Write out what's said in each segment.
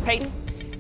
Peyton?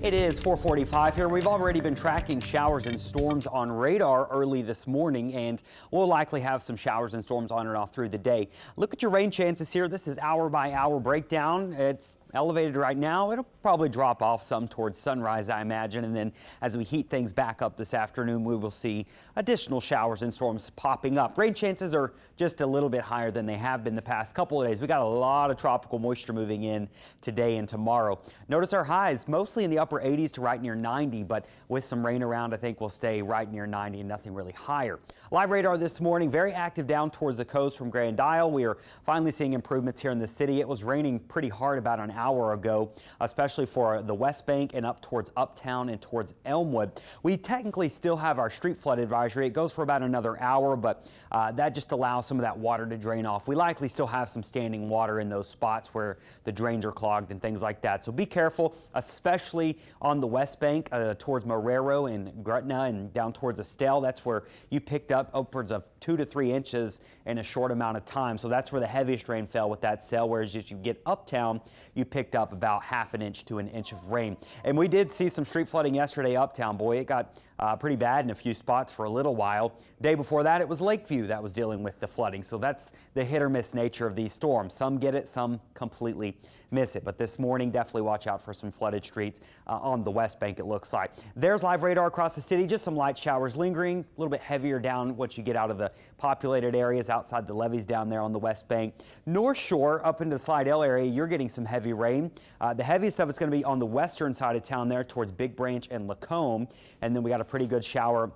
It is 4:45 here. We've already been tracking showers and storms on radar early this morning, and we'll likely have some showers and storms on and off through the day. Look at your rain chances here. This is hour by hour breakdown. It's elevated right now. It'll probably drop off some towards sunrise, I imagine, and then as we heat things back up this afternoon, we will see additional showers and storms popping up. Rain chances are just a little bit higher than they have been the past couple of days. We got a lot of tropical moisture moving in today and tomorrow. Notice our highs mostly in the upper 80s to right near 90, but with some rain around, I think we'll stay right near 90 and nothing really higher. Live radar this morning, very active down towards the coast from Grand Isle. We are finally seeing improvements here in the city. It was raining pretty hard about an hour ago, especially for the West Bank and up towards Uptown and towards Elmwood. We technically still have our street flood advisory. It goes for about another hour, but that just allows some of that water to drain off. We likely still have some standing water in those spots where the drains are clogged and things like that. So be careful, especially on the West Bank towards Marrero and Gretna and down towards Estelle. That's where you picked up upwards of 2 to 3 inches in a short amount of time. So that's where the heaviest rain fell with that cell, whereas as you get uptown, you picked up about ½ an inch to an inch of rain. And we did see some street flooding yesterday uptown. Boy, it got pretty bad in a few spots for a little while. Day before that, it was Lakeview that was dealing with the flooding. So that's the hit or miss nature of these storms. Some get it, some completely miss it. But this morning, definitely watch out for some flooded streets on the West Bank, it looks like. There's live radar across the city. Just some light showers lingering, a little bit heavier down once you get out of the populated areas outside the levees down there on the West Bank. North Shore up into the Slidell area, you're getting some heavy rain. The heaviest of it's going to be on the western side of town there towards Big Branch and Lacombe. And then we got a pretty good shower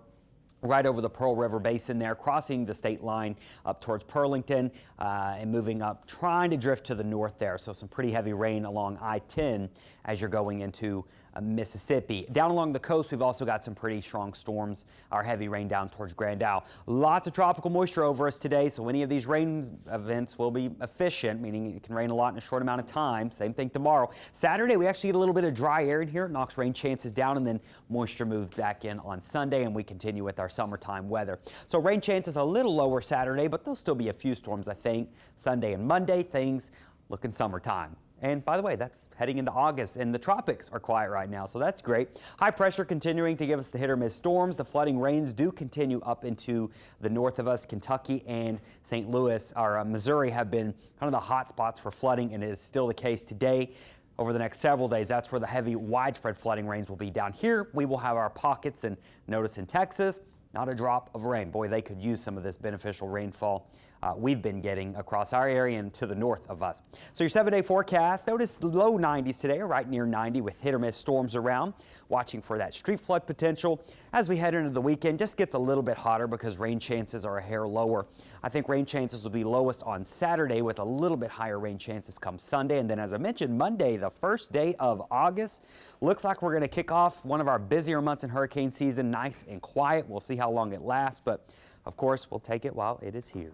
right over the Pearl River Basin there, crossing the state line up towards Pearlington and moving up, trying to drift to the north there. So some pretty heavy rain along I-10 as you're going into Mississippi. Down along the coast, we've also got some pretty strong storms, our heavy rain down towards Grand Isle. Lots of tropical moisture over us today, so any of these rain events will be efficient, meaning it can rain a lot in a short amount of time. Same thing tomorrow. Saturday, we actually get a little bit of dry air in here. It knocks rain chances down, and then moisture moves back in on Sunday, and we continue with our summertime weather. So rain chances a little lower Saturday, but there'll still be a few storms, I think. Sunday and Monday, things looking summertime. And by the way, that's heading into August, and the tropics are quiet right now, so that's great. High pressure continuing to give us the hit or miss storms. The flooding rains do continue up into the north of us. Kentucky and St. Louis, or Missouri, have been kind of the hot spots for flooding, and it is still the case today. Over the next several days, that's where the heavy, widespread flooding rains will be. Down here, we will have our pockets, and notice in Texas, not a drop of rain. Boy, they could use some of this beneficial rainfall we've been getting across our area and to the north of us. So your 7-day forecast, notice the low 90s today, right near 90 with hit or miss storms around. Watching for that street flood potential. As we head into the weekend, just gets a little bit hotter because rain chances are a hair lower. I think rain chances will be lowest on Saturday with a little bit higher rain chances come Sunday. And then as I mentioned, Monday, the first day of August, looks like we're going to kick off one of our busier months in hurricane season, nice and quiet. We'll see how long it lasts, but of course, we'll take it while it is here.